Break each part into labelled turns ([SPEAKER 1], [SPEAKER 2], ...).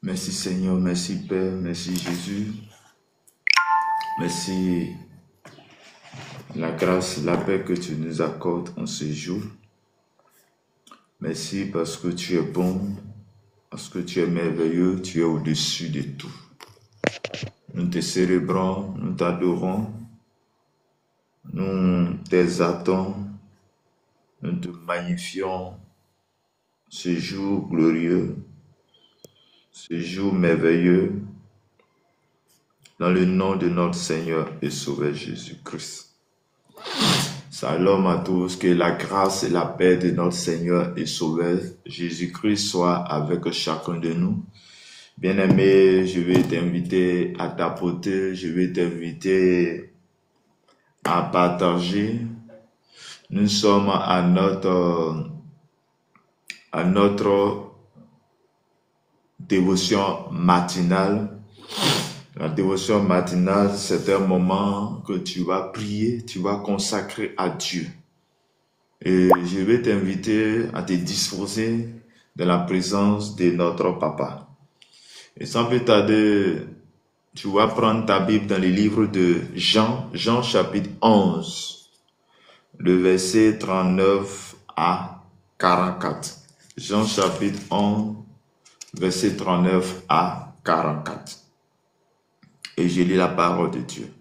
[SPEAKER 1] Merci Seigneur, merci Père, merci Jésus. Merci la grâce, la paix que tu nous accordes en ce jour. Merci parce que tu es bon, parce que tu es merveilleux, tu es au-dessus de tout. Nous te célébrons, nous t'adorons, nous t'exaltons, nous te magnifions ce jour glorieux, ce jour merveilleux, dans le nom de notre Seigneur et Sauveur Jésus-Christ. Shalom à tous, que la grâce et la paix de notre Seigneur et Sauveur Jésus-Christ soient avec chacun de nous. Bien-aimé, je vais t'inviter à tapoter, je vais t'inviter à partager. Nous sommes à notre dévotion matinale. La dévotion matinale, c'est un moment que tu vas prier, tu vas consacrer à Dieu. Et je vais t'inviter à te disposer dans la présence de notre Papa. Et sans plus tarder, tu vas prendre ta Bible dans le livre de Jean chapitre 11, le verset 39 à 44. Jean chapitre 11, verset 39 à 44. Et je lis la parole de Dieu.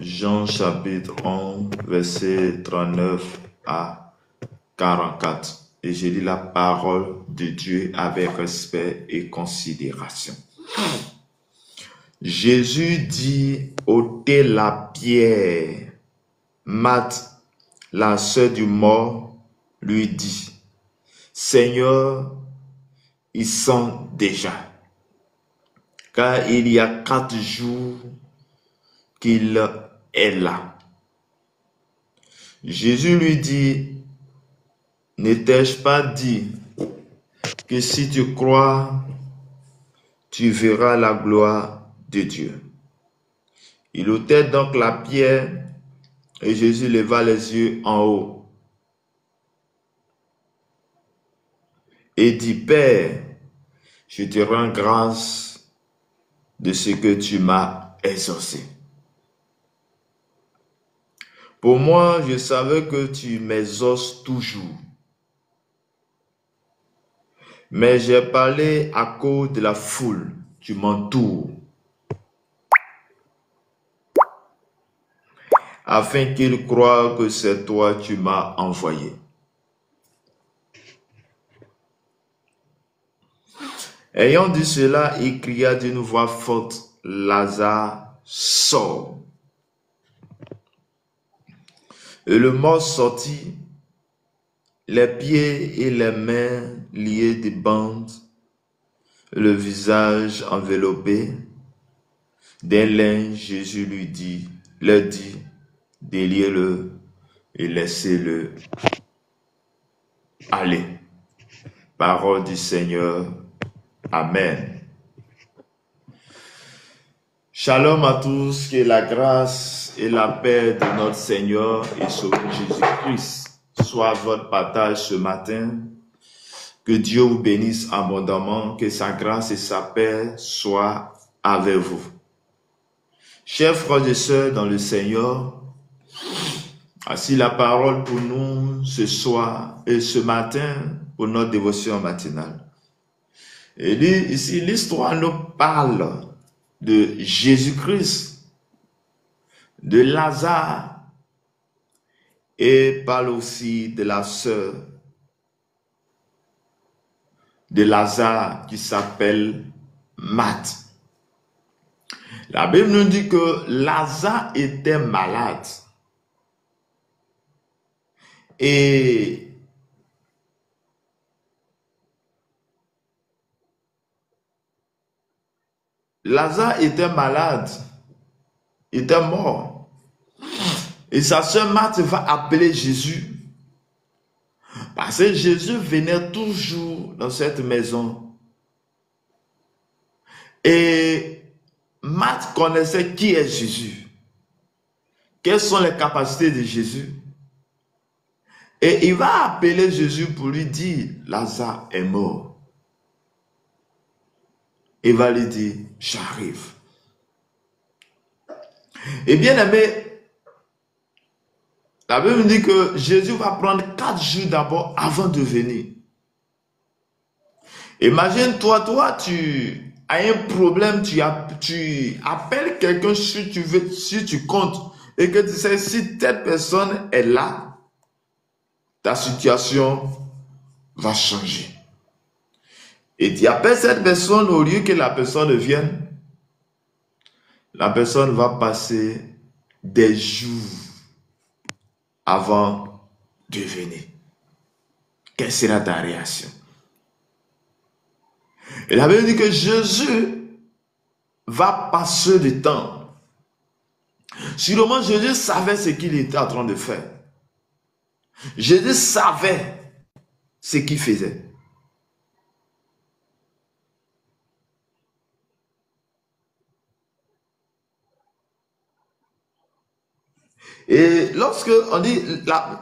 [SPEAKER 1] Jean chapitre 11, verset 39 à 44. Et je lis la parole de Dieu avec respect et considération. Jésus dit, ôtez la pierre. Marthe, la sœur du mort, lui dit, Seigneur, ils sont déjà, car il y a 4 jours qu'il est là. Jésus lui dit, ne t'ai-je pas dit que si tu crois, tu verras la gloire de Dieu. Il ôtait donc la pierre et Jésus leva les yeux en haut et dit, Père, je te rends grâce de ce que tu m'as exaucé. Pour moi, je savais que tu m'exauces toujours. Mais j'ai parlé à cause de la foule qui m'entoure, afin qu'ils croient que c'est toi qui m'as envoyé. Ayant dit cela, il cria d'une voix forte, Lazare, sors. Et le mort sortit, les pieds et les mains liés de bandes, le visage enveloppé d'un linge. Jésus leur dit, déliez-le et laissez-le aller. Parole du Seigneur. Amen. Shalom à tous, que la grâce et la paix de notre Seigneur et Sauveur Jésus-Christ soit votre partage ce matin. Que Dieu vous bénisse abondamment, que sa grâce et sa paix soient avec vous. Chers frères et sœurs dans le Seigneur, voici la parole pour nous ce soir et ce matin pour notre dévotion matinale. Et ici, l'histoire nous parle de Jésus-Christ, de Lazare, et parle aussi de la sœur de Lazare qui s'appelle Marthe. La Bible nous dit que Lazare était malade. Et Lazare était malade, était mort. Et sa sœur Marthe va appeler Jésus. Parce que Jésus venait toujours dans cette maison. Et Marthe connaissait qui est Jésus. Quelles sont les capacités de Jésus. Et il va appeler Jésus pour lui dire, Lazare est mort. Il va lui dire, j'arrive. Et bien aimé, la Bible dit que Jésus va prendre 4 jours d'abord avant de venir. Imagine-toi, tu as un problème, tu appelles quelqu'un si tu comptes et que tu sais si telle personne est là, ta situation va changer. Et tu appelles cette personne au lieu que la personne vienne, la personne va passer des jours avant de venir. Quelle sera ta réaction? Et la Bible dit que Jésus va passer du temps. Sûrement, Jésus savait ce qu'il était en train de faire. Jésus savait ce qu'il faisait. Et lorsque on dit,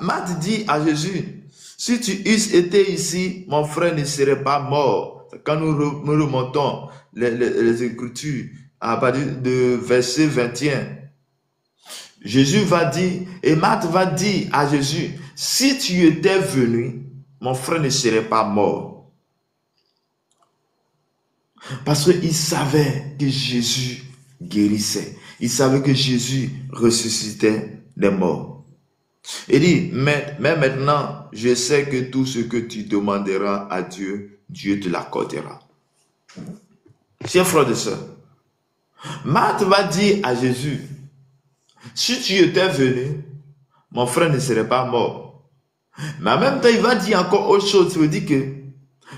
[SPEAKER 1] Marthe dit à Jésus, si tu eusses été ici, mon frère ne serait pas mort. Quand nous remontons les Écritures, à partir de verset 21, Jésus va dire, et Marthe va dire à Jésus, si tu étais venu, mon frère ne serait pas mort. Parce qu'il savait que Jésus guérissait. Il savait que Jésus ressuscitait des morts. Il dit, mais maintenant, je sais que tout ce que tu demanderas à Dieu, Dieu te l'accordera. Chers frères et sœurs, Marthe va dire à Jésus, si tu étais venu, mon frère ne serait pas mort. Mais en même temps, il va dire encore autre chose. Il veut dire que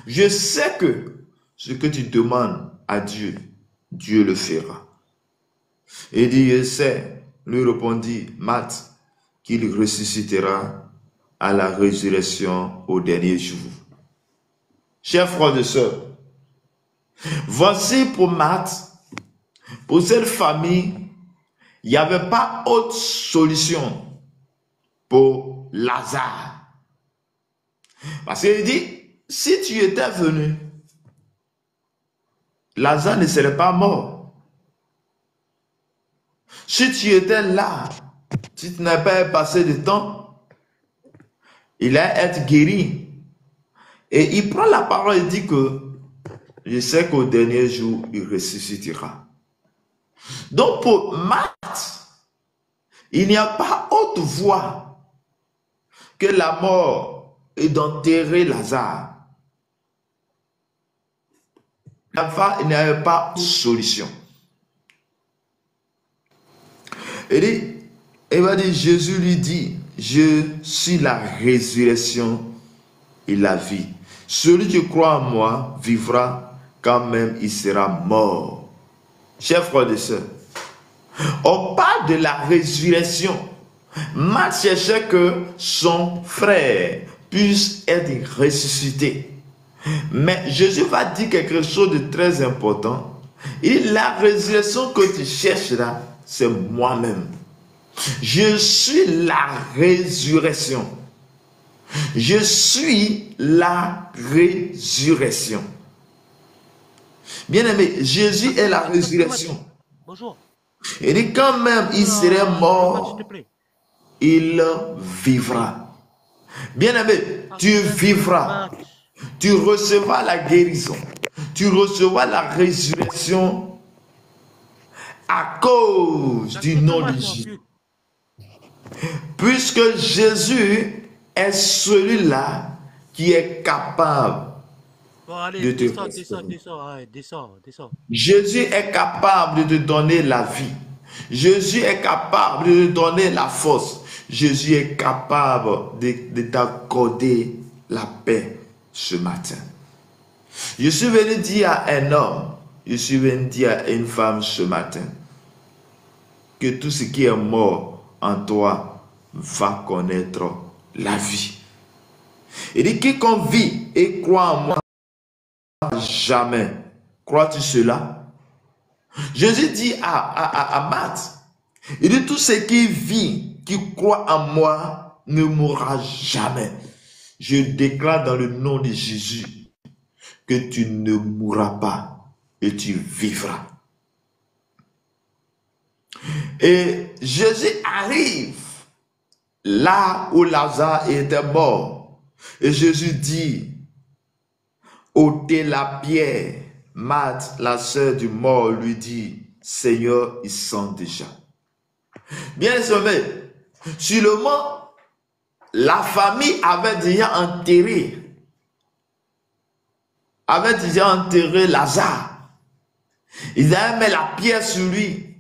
[SPEAKER 1] je sais que ce que tu demandes à Dieu, Dieu le fera. Il dit, je sais, lui répondit Marthe, qu'il ressuscitera à la résurrection au dernier jour. Chers frères et sœurs, voici pour Marthe, pour cette famille, il n'y avait pas autre solution pour Lazare. Parce qu'il dit, si tu étais venu, Lazare ne serait pas mort. Si tu étais là, si tu n'avais pas passé de temps, il allait être guéri. Et il prend la parole et dit que je sais qu'au dernier jour, il ressuscitera. Donc pour Marthe, il n'y a pas autre voie que la mort et d'enterrer Lazare. Il n'y avait pas de solution. Il va dire, Jésus lui dit, je suis la résurrection et la vie. Celui qui croit en moi vivra quand même il sera mort. Chers frères et sœurs, on parle de la résurrection. Marthe cherchait que son frère puisse être ressuscité. Mais Jésus va dire quelque chose de très important. Et la résurrection que tu cherches là, c'est moi-même. Je suis la résurrection. Je suis la résurrection. Bien-aimé, Jésus est la résurrection.
[SPEAKER 2] Bonjour.
[SPEAKER 1] Il dit quand même il serait mort,
[SPEAKER 2] S'il te plaît.
[SPEAKER 1] il vivra. Bien-aimé, tu vivras. Tu recevras la guérison. Tu recevras la résurrection à cause du nom de Jésus. Puisque Jésus est celui-là qui est capable
[SPEAKER 2] Bon, allez,
[SPEAKER 1] de te
[SPEAKER 2] descends.
[SPEAKER 1] Jésus est capable de te donner la vie. Jésus est capable de te donner la force. Jésus est capable de t'accorder la paix ce matin. Je suis venu dire à un homme, je suis venu dire à une femme ce matin, que tout ce qui est mort en toi va connaître la vie. Il dit, quiconque vit et croit en moi, jamais. Crois-tu cela? Jésus dit à Marthe, il dit, tout ce qui vit, qui croit en moi, ne mourra jamais. Je déclare dans le nom de Jésus que tu ne mourras pas et tu vivras. Et Jésus arrive là où Lazare était mort. Et Jésus dit, ôtez la pierre. Marthe, la sœur du mort, lui dit, Seigneur, il sent déjà. Bien aimé, sur le moment, la famille avait déjà enterré Lazare. Ils avaient mis la pierre sur lui.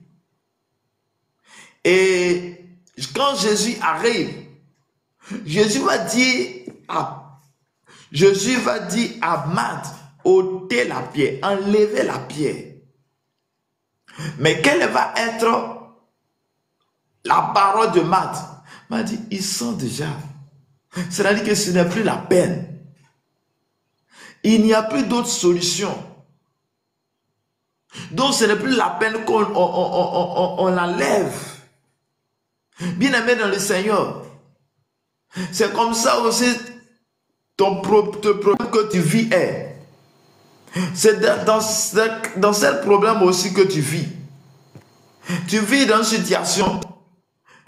[SPEAKER 1] Et quand Jésus arrive, Jésus va dire à Marthe, ôtez la pierre, enlevez la pierre. Mais quelle va être la parole de Marthe? M'a dit, ils sont déjà. C'est-à-dire que ce n'est plus la peine. Il n'y a plus d'autre solution. Donc ce n'est plus la peine qu'on l'enlève. Bien-aimé dans le Seigneur, c'est comme ça aussi ton problème que tu vis est. C'est dans ce problème aussi que tu vis. Tu vis dans une situation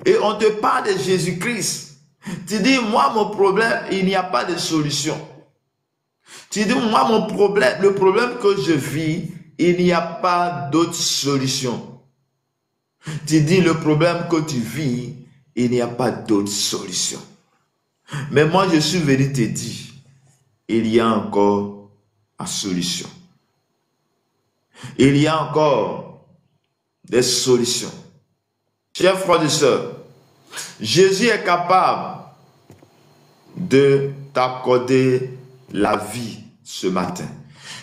[SPEAKER 1] et on te parle de Jésus-Christ. Tu dis, moi mon problème, il n'y a pas de solution. Tu dis, moi mon problème, le problème que je vis, il n'y a pas d'autre solution. Tu dis, le problème que tu vis, il n'y a pas d'autre solution. Mais moi je suis venu te dire, il y a encore une solution. Il y a encore des solutions. Chers frères et sœurs, Jésus est capable de t'accorder la vie ce matin.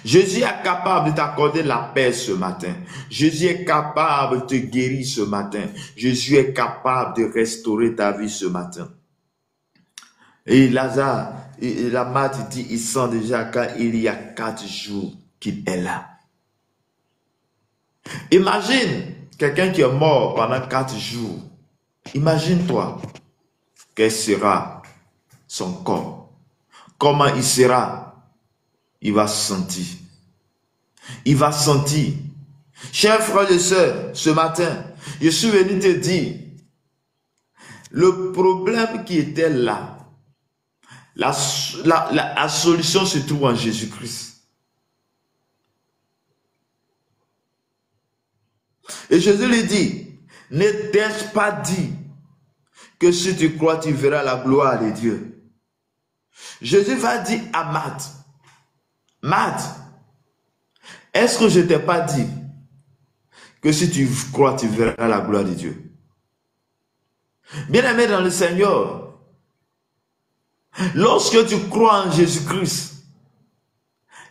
[SPEAKER 1] Jésus est capable de t'accorder la paix ce matin. Jésus est capable de te guérir ce matin. Jésus est capable de restaurer ta vie ce matin. Et Lazare, la Marthe dit, il sent déjà quand il y a 4 jours qu'il est là. Imagine quelqu'un qui est mort pendant 4 jours. Imagine-toi quel sera son corps. Comment il sera. Il va sentir. Il va sentir. Chers frères et sœurs, ce matin, je suis venu te dire, le problème qui était là, la solution se trouve en Jésus-Christ. Et Jésus lui dit, ne t'ai-je pas dit que si tu crois, tu verras la gloire de Dieu. Jésus va dire à Marthe, Marthe, est-ce que je ne t'ai pas dit que si tu crois, tu verras la gloire de Dieu? Bien-aimé dans le Seigneur, lorsque tu crois en Jésus-Christ,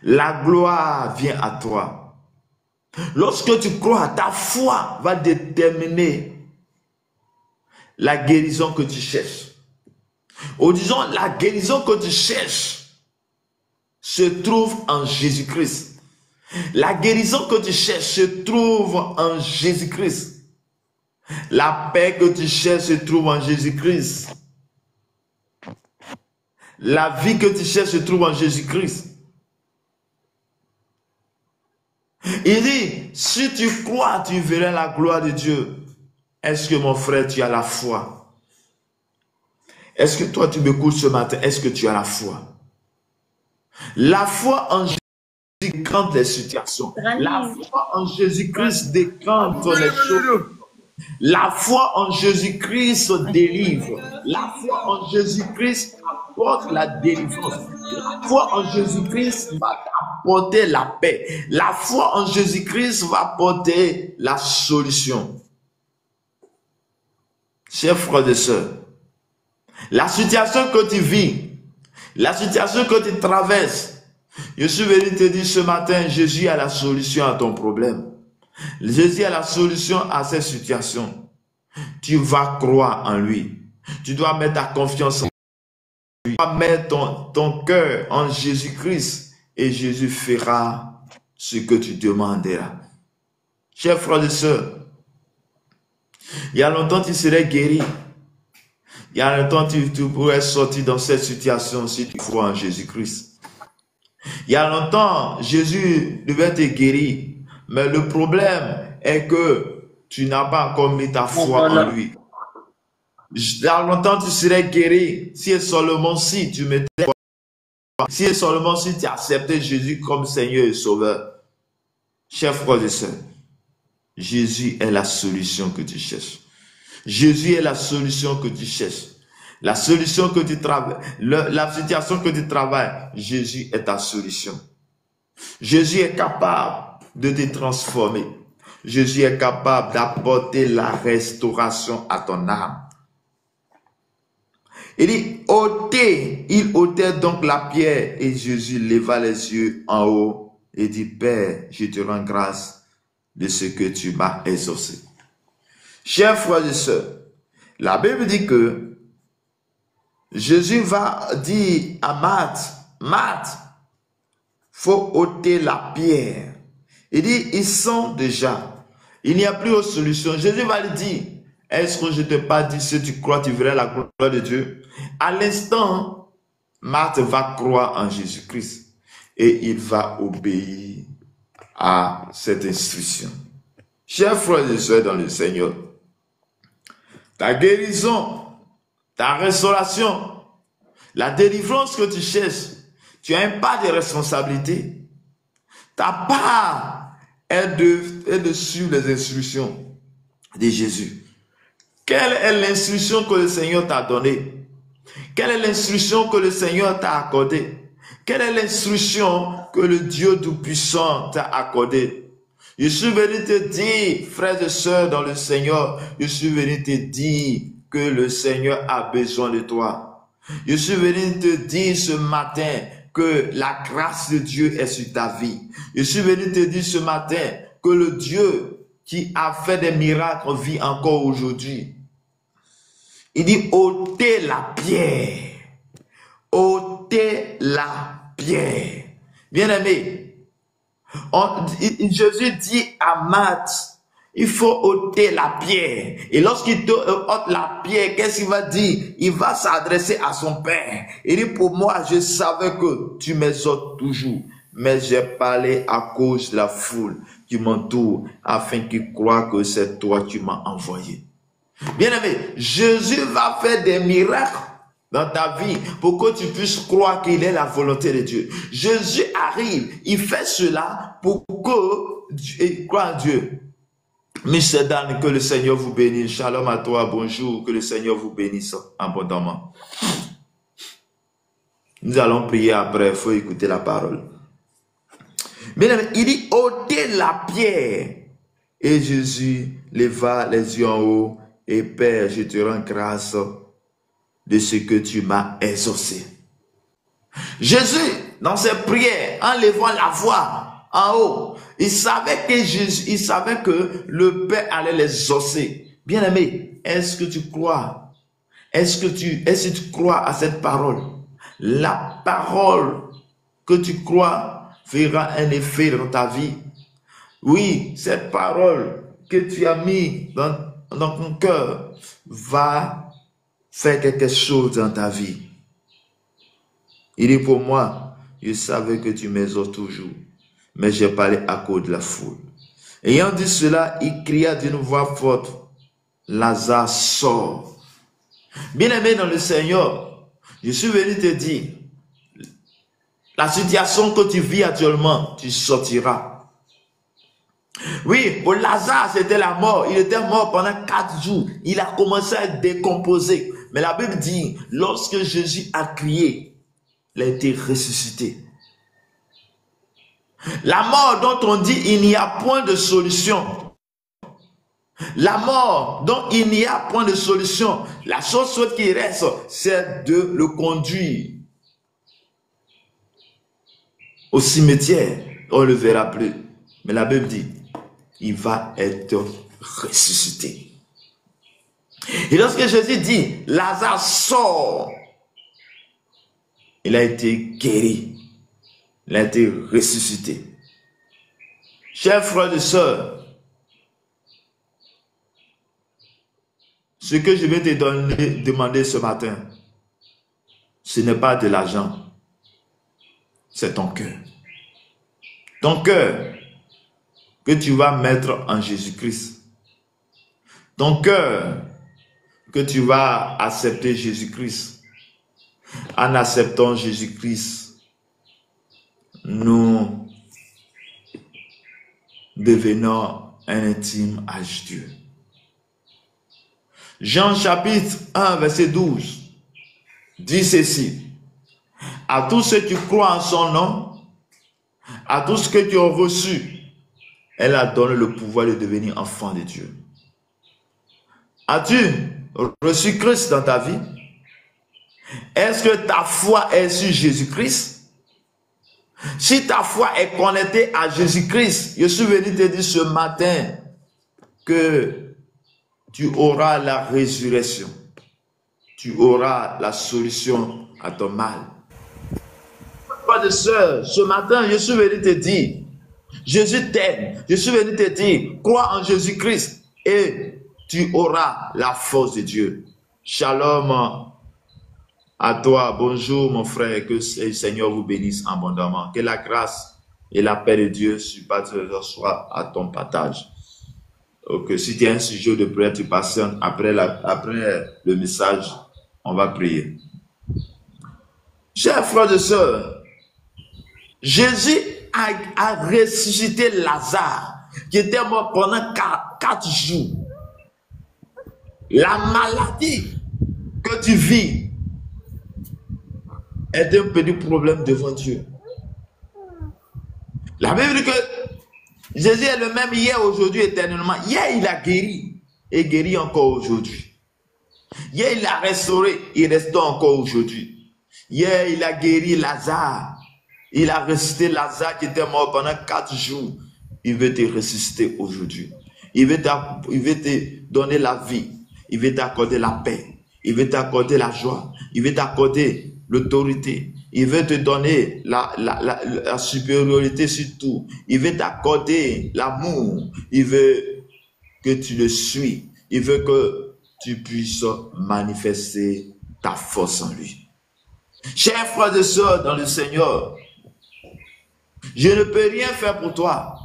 [SPEAKER 1] la gloire vient à toi. Lorsque tu crois, ta foi va déterminer la guérison que tu cherches. Ou disons, la guérison que tu cherches se trouve en Jésus-Christ. La guérison que tu cherches se trouve en Jésus-Christ. La paix que tu cherches se trouve en Jésus-Christ. La vie que tu cherches se trouve en Jésus-Christ. Il dit, si tu crois, tu verras la gloire de Dieu. Est-ce que mon frère, tu as la foi? Est-ce que toi, tu m'écoutes ce matin? Est-ce que tu as la foi? La foi en Jésus décante les situations. La foi en Jésus-Christ décante les choses. La foi en Jésus-Christ délivre. La foi en Jésus-Christ apporte la délivrance. La foi en Jésus-Christ va apporter la paix. La foi en Jésus-Christ va apporter la solution. Chers frères et sœurs, la situation que tu vis, la situation que tu traverses, je suis venu te dire ce matin, Jésus a la solution à ton problème. Jésus a la solution à cette situation. Tu vas croire en lui. Tu dois mettre ta confiance en lui. Tu dois mettre ton cœur en Jésus-Christ et Jésus fera ce que tu demanderas. Chers frères et sœurs, il y a longtemps tu serais guéri. Il y a longtemps tu pourrais sortir dans cette situation si tu crois en Jésus-Christ. Il y a longtemps Jésus devait te guérir. Mais le problème est que tu n'as pas encore mis ta foi en lui. Il y a longtemps tu serais guéri si et seulement si tu mettais si et seulement si tu acceptais Jésus comme Seigneur et Sauveur. Chers frères et sœurs, Jésus est la solution que tu cherches. Jésus est la solution que tu cherches. La solution que tu travailles, la situation que tu travailles, Jésus est ta solution. Jésus est capable de te transformer. Jésus est capable d'apporter la restauration à ton âme. Il dit, il ôtait donc la pierre et Jésus leva les yeux en haut et dit, Père, je te rends grâce de ce que tu m'as exaucé. Chers frères et sœurs, la Bible dit que Jésus va dire à Marthe, faut ôter la pierre. Il dit, ils sont déjà. Il n'y a plus de solution. Jésus va lui dire, est-ce que je ne t'ai pas dit, si tu crois, tu verras la gloire de Dieu? À l'instant, Marthe va croire en Jésus-Christ et il va obéir à cette instruction. Chers frères et sœurs dans le Seigneur, ta guérison, ta restauration, la délivrance que tu cherches, tu as un pas de responsabilité. Ta part est de suivre les instructions de Jésus. Quelle est l'instruction que le Seigneur t'a donnée? Quelle est l'instruction que le Seigneur t'a accordée? Quelle est l'instruction que le Dieu Tout-Puissant t'a accordée? Je suis venu te dire, frères et sœurs dans le Seigneur, je suis venu te dire que le Seigneur a besoin de toi. Je suis venu te dire ce matin que la grâce de Dieu est sur ta vie. Je suis venu te dire ce matin que le Dieu qui a fait des miracles vit encore aujourd'hui. Il dit, ôtez la pierre. Ôtez la pierre. Bien-aimé, Jésus dit à Marthe, il faut ôter la pierre. Et lorsqu'il ôte la pierre, qu'est-ce qu'il va dire? Il va s'adresser à son Père. Il dit, pour moi, je savais que tu m'exhortes toujours. Mais j'ai parlé à cause de la foule qui m'entoure, afin qu'ils croient que c'est toi qui m'as envoyé. Bien-aimé, Jésus va faire des miracles dans ta vie pour que tu puisses croire qu'il est la volonté de Dieu. Jésus arrive, il fait cela pour que tu crois en Dieu. Michel Dan, que le Seigneur vous bénisse. Shalom à toi, bonjour, que le Seigneur vous bénisse abondamment. Nous allons prier après, il faut écouter la parole. Bien, il dit, ôtez la pierre. Et Jésus leva les yeux en haut, et Père, je te rends grâce de ce que tu m'as exaucé. Jésus, dans ses prières, en levant la voix en haut, il savait que le Père allait les exaucer. Bien-aimé, est-ce que tu crois? Est-ce que tu crois à cette parole? La parole que tu crois fera un effet dans ta vie. Oui, cette parole que tu as mis dans ton cœur va faire quelque chose dans ta vie. Il dit, pour moi, je savais que tu m'exhortes toujours, mais j'ai parlé à cause de la foule. Ayant dit cela, il cria d'une voix forte, Lazare sort. Bien-aimé dans le Seigneur, je suis venu te dire, la situation que tu vis actuellement, tu sortiras. Oui, pour Lazare, c'était la mort. Il était mort pendant 4 jours. Il a commencé à être décomposé. Mais la Bible dit, lorsque Jésus a crié, il a été ressuscité. La mort dont on dit, il n'y a point de solution. La mort dont il n'y a point de solution. La chose qui reste, c'est de le conduire au cimetière. On ne le verra plus. Mais la Bible dit, il va être ressuscité. Et lorsque Jésus dit, Lazare sort, il a été guéri. Il a été ressuscité. Chers frères et sœurs, ce que je vais te demander ce matin, ce n'est pas de l'argent, c'est ton cœur. Ton cœur que tu vas mettre en Jésus-Christ. Ton cœur que tu vas accepter Jésus-Christ. En acceptant Jésus-Christ, nous devenons un intime avec Dieu. Jean chapitre 1 verset 12 dit ceci. À tous ceux qui croient en son nom, à tous ceux qui ont reçu, elle a donné le pouvoir de devenir enfant de Dieu. As-tu reçu Christ dans ta vie? Est-ce que ta foi est sur Jésus-Christ? Si ta foi est connectée à Jésus-Christ, je suis venu te dire ce matin que tu auras la résurrection. Tu auras la solution à ton mal. Frères et sœurs, ce matin, je suis venu te dire, Jésus t'aime. Je suis venu te dire, crois en Jésus-Christ et tu auras la force de Dieu. Shalom à toi. Bonjour mon frère. Que le Seigneur vous bénisse abondamment. Que la grâce et la paix de Dieu soient à ton partage. Donc, si tu as un sujet de prière, tu patientes. Après le message, on va prier. Chers frères et sœurs, Jésus a ressuscité Lazare, qui était mort pendant 4 jours. La maladie que tu vis est un petit problème devant Dieu. La Bible dit que Jésus est le même hier, aujourd'hui, éternellement. Hier, il a guéri et guérit encore aujourd'hui. Hier, il a restauré, il restaure encore aujourd'hui. Hier, il a guéri Lazare. Il a ressuscité Lazare qui était mort pendant 4 jours. Il veut te ressusciter aujourd'hui. Il veut te donner la vie. Il veut t'accorder la paix. Il veut t'accorder la joie. Il veut t'accorder l'autorité. Il veut te donner la supériorité sur tout. Il veut t'accorder l'amour. Il veut que tu le suis. Il veut que tu puisses manifester ta force en lui. Chers frères et sœurs dans le Seigneur, je ne peux rien faire pour toi.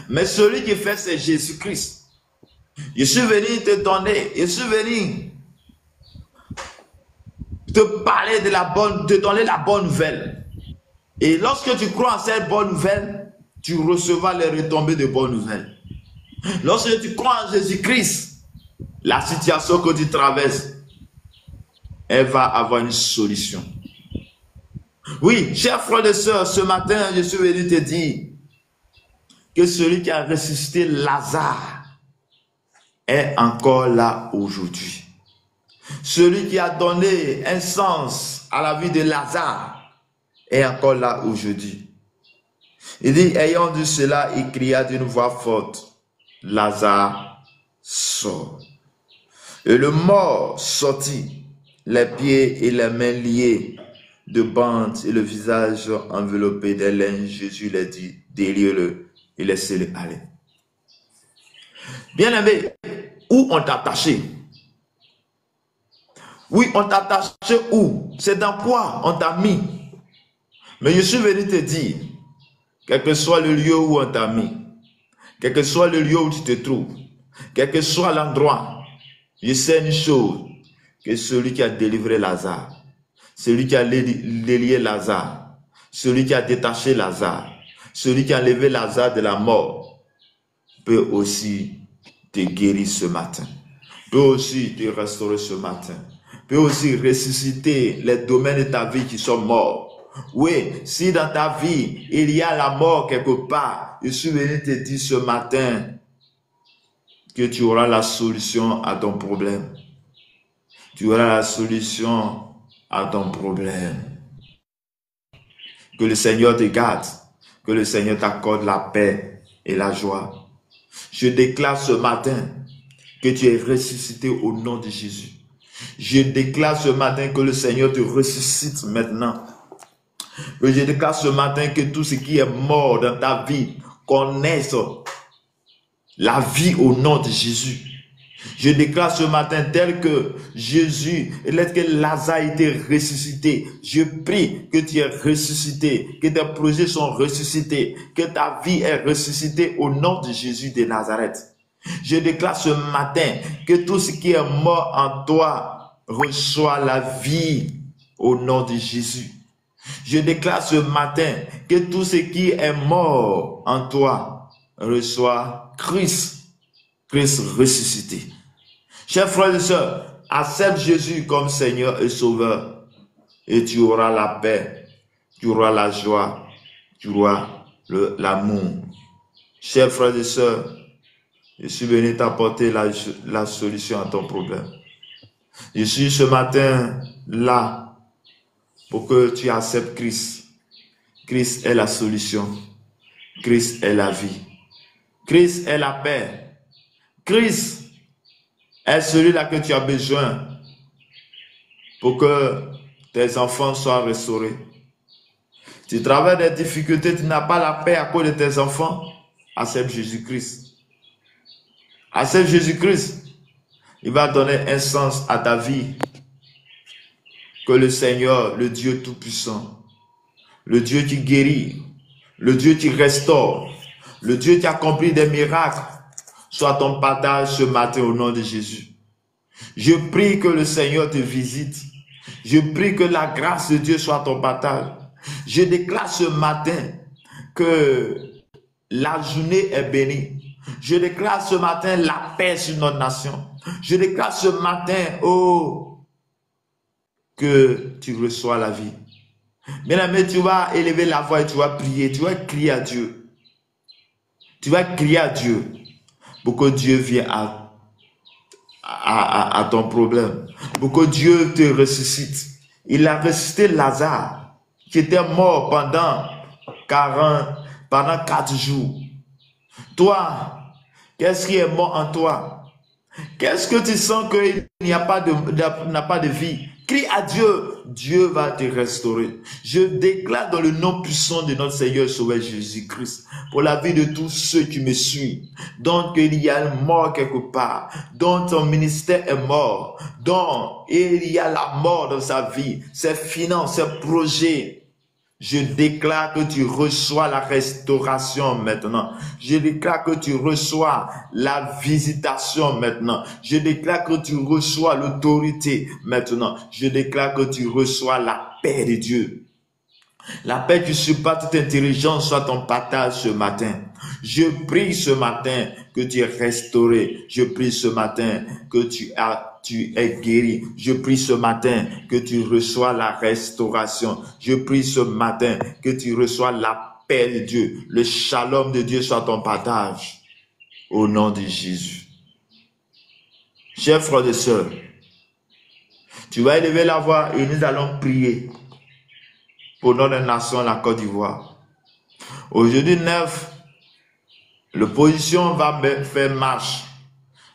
[SPEAKER 1] Mais celui qui fait, c'est Jésus-Christ. Je suis venu te donner, je suis venu te parler te donner la bonne nouvelle. Et lorsque tu crois en cette bonne nouvelle, tu recevras les retombées de bonnes nouvelles. Lorsque tu crois en Jésus-Christ, la situation que tu traverses, elle va avoir une solution. Oui, chers frères et sœurs, ce matin, je suis venu te dire que celui qui a ressuscité Lazare est encore là aujourd'hui. Celui qui a donné un sens à la vie de Lazare est encore là aujourd'hui. Il dit, ayant dit cela, il cria d'une voix forte, Lazare sort. Et le mort sortit, les pieds et les mains liés de bandes et le visage enveloppé de laine. Jésus lui dit, déliez-le et laissez-le aller. Bien-aimé, où on t'a attaché? Oui, on t'a attaché où? C'est dans quoi on t'a mis? Mais je suis venu te dire, quel que soit le lieu où on t'a mis, quel que soit le lieu où tu te trouves, quel que soit l'endroit, je sais une chose, que celui qui a délivré Lazare, celui qui a délié Lazare, celui qui a détaché Lazare, celui qui a enlevé Lazare de la mort, peut aussi te guérir ce matin, peut aussi te restaurer ce matin, peut aussi ressusciter les domaines de ta vie qui sont morts. Oui, si dans ta vie, il y a la mort quelque part, je suis venu te dire ce matin que tu auras la solution à ton problème. Tu auras la solution à ton problème. Que le Seigneur te garde, que le Seigneur t'accorde la paix et la joie. Je déclare ce matin que tu es ressuscité au nom de Jésus. Je déclare ce matin que le Seigneur te ressuscite maintenant. Que je déclare ce matin que tout ce qui est mort dans ta vie connaisse la vie au nom de Jésus. Je déclare ce matin tel que Jésus, que Lazare a été ressuscité. Je prie que tu es ressuscité, que tes projets sont ressuscités, que ta vie est ressuscitée au nom de Jésus de Nazareth. Je déclare ce matin que tout ce qui est mort en toi reçoit la vie au nom de Jésus. Je déclare ce matin que tout ce qui est mort en toi reçoit Christ ressuscité. Chers frères et sœurs, accepte Jésus comme Seigneur et Sauveur et tu auras la paix, tu auras la joie, tu auras l'amour. Chers frères et sœurs, je suis venu t'apporter la solution à ton problème. Je suis ce matin là pour que tu acceptes Christ. Christ est la solution. Christ est la vie. Christ est la paix. Christ est celui-là que tu as besoin pour que tes enfants soient restaurés. Tu traverses des difficultés, tu n'as pas la paix à cause de tes enfants. Accepte Jésus-Christ. Accepte Jésus-Christ. Il va donner un sens à ta vie. Que le Seigneur, le Dieu Tout-Puissant, le Dieu qui guérit, le Dieu qui restaure, le Dieu qui accomplit des miracles, soit ton partage ce matin au nom de Jésus. Je prie que le Seigneur te visite. Je prie que la grâce de Dieu soit ton partage. Je déclare ce matin que la journée est bénie. Je déclare ce matin la paix sur notre nation. Je déclare ce matin, que tu reçois la vie. Bien-aimé, tu vas élever la voix et tu vas prier. Tu vas crier à Dieu. Tu vas crier à Dieu pour que Dieu vienne à ton problème. Pour que Dieu te ressuscite. Il a ressuscité Lazare qui était mort pendant 4 jours. Toi, qu'est-ce qui est mort en toi? Qu'est-ce que tu sens qu'il n'y a pas de vie? Crie à Dieu, Dieu va te restaurer. Je déclare dans le nom puissant de notre Seigneur Sauveur Jésus-Christ, pour la vie de tous ceux qui me suivent, dont il y a une mort quelque part, dont ton ministère est mort, dont il y a la mort dans sa vie, ses finances, ses projets. Je déclare que tu reçois la restauration maintenant. Je déclare que tu reçois la visitation maintenant. Je déclare que tu reçois l'autorité maintenant. Je déclare que tu reçois la paix de Dieu. La paix qui surpasse toute intelligence soit ton partage ce matin. Je prie ce matin que tu es restauré. Je prie ce matin que tu es guéri. Je prie ce matin que tu reçois la restauration. Je prie ce matin que tu reçois la paix de Dieu. Le shalom de Dieu soit ton partage. Au nom de Jésus. Chers frères et sœurs, tu vas élever la voix et nous allons prier pour notre nation, la Côte d'Ivoire. Aujourd'hui 9, l'opposition va faire marche.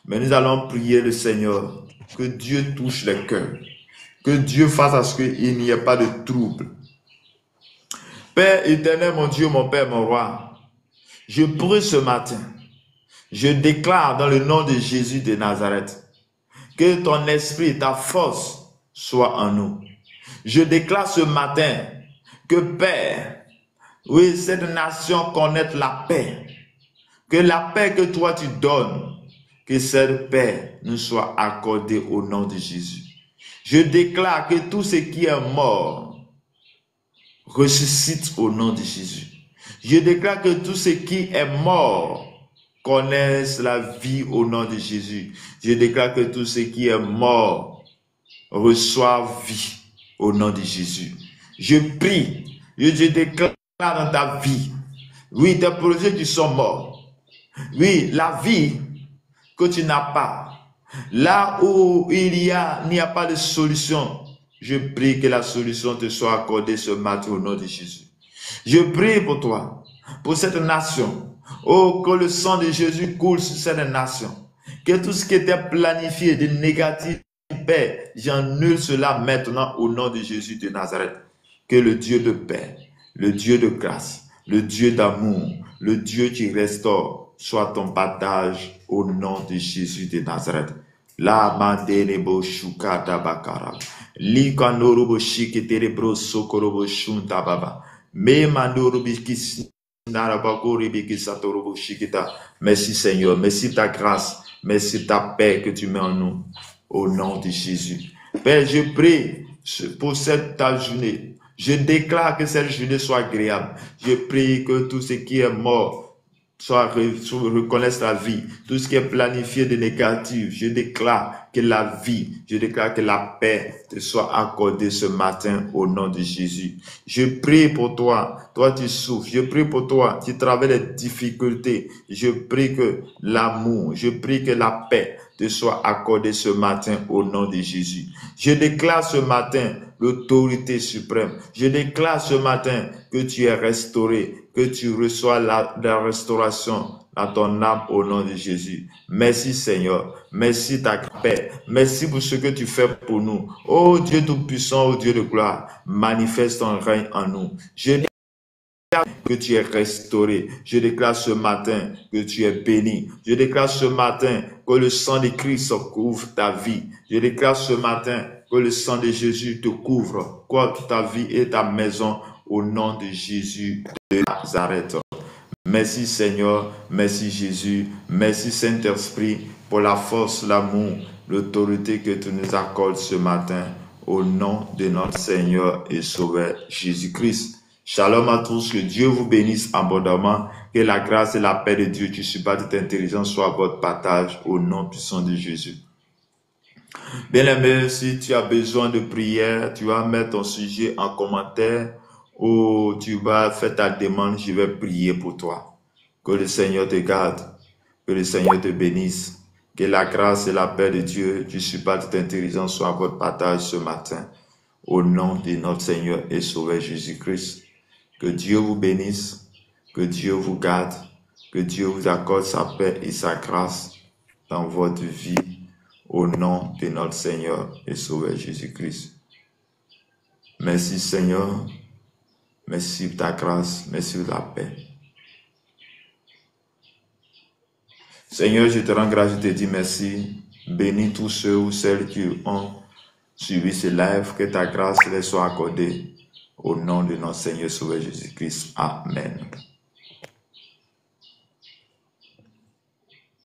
[SPEAKER 1] Mais nous allons prier le Seigneur. Que Dieu touche les cœurs. Que Dieu fasse à ce qu'il n'y ait pas de trouble. Père éternel, mon Dieu, mon Père, mon Roi. Je prie ce matin. Je déclare dans le nom de Jésus de Nazareth. Que ton esprit, ta force soit en nous. Je déclare ce matin que Père, oui, cette nation connaisse la paix. Que la paix que toi tu donnes, que cette paix nous soit accordée au nom de Jésus. Je déclare que tout ce qui est mort ressuscite au nom de Jésus. Je déclare que tout ce qui est mort connaisse la vie au nom de Jésus. Je déclare que tout ce qui est mort reçoit vie au nom de Jésus. Je prie, je déclare dans ta vie, oui, tes projets qui sont morts, oui, la vie que tu n'as pas, là où il n'y a pas de solution, je prie que la solution te soit accordée ce matin au nom de Jésus. Je prie pour toi, pour cette nation. Oh, que le sang de Jésus coule sur cette nation. Que tout ce qui était planifié de négatif, Père, j'annule cela maintenant au nom de Jésus de Nazareth. Que le Dieu de paix, le Dieu de grâce, le Dieu d'amour, le Dieu qui restaure, soit ton partage au nom de Jésus de Nazareth. La mandenebo shuka tabakara. Likanorobo shiketerebro sokorobo shunta baba. Me mandorobi kis narabakori bikisatorobo shikita. Merci Seigneur, merci ta grâce, merci ta paix que tu mets en nous. Au nom de Jésus. Père, je prie pour cette journée. Je déclare que cette journée soit agréable. Je prie que tout ce qui est mort reconnaisse la vie. Tout ce qui est planifié de négatif, je déclare que la vie, je déclare que la paix te soit accordée ce matin au nom de Jésus. Je prie pour toi. Toi, tu souffres. Je prie pour toi. Tu traverses les difficultés. Je prie que l'amour, je prie que la paix te soit accordée ce matin au nom de Jésus. Je déclare ce matin l'autorité suprême. Je déclare ce matin que tu es restauré, que tu reçois la restauration dans ton âme au nom de Jésus. Merci Seigneur. Merci ta paix. Merci pour ce que tu fais pour nous. Oh Dieu Tout-Puissant, oh Dieu de gloire, manifeste ton règne en nous. Je déclare que tu es restauré. Je déclare ce matin que tu es béni. Je déclare ce matin que le sang de Christ couvre ta vie. Je déclare ce matin que le sang de Jésus te couvre, quoi ta vie et ta maison au nom de Jésus de Nazareth. Merci Seigneur, merci Jésus, merci Saint-Esprit pour la force, l'amour, l'autorité que tu nous accordes ce matin au nom de notre Seigneur et Sauveur Jésus-Christ. Shalom à tous, que Dieu vous bénisse abondamment, que la grâce et la paix de Dieu qui supplie toute intelligence soit votre partage au nom puissant de Jésus. Bien-aimé, si tu as besoin de prière, tu vas mettre ton sujet en commentaire ou tu vas faire ta demande, je vais prier pour toi. Que le Seigneur te garde, que le Seigneur te bénisse, que la grâce et la paix de Dieu qui supplie toute intelligence soit votre partage ce matin au nom de notre Seigneur et Sauveur Jésus-Christ. Que Dieu vous bénisse, que Dieu vous garde, que Dieu vous accorde sa paix et sa grâce dans votre vie, au nom de notre Seigneur et Sauveur Jésus-Christ. Merci Seigneur, merci pour ta grâce, merci pour la paix. Seigneur, je te rends grâce, je te dis merci. Bénis tous ceux ou celles qui ont suivi ce live, que ta grâce les soit accordée. Au nom de notre Seigneur Sauveur Jésus-Christ. Amen.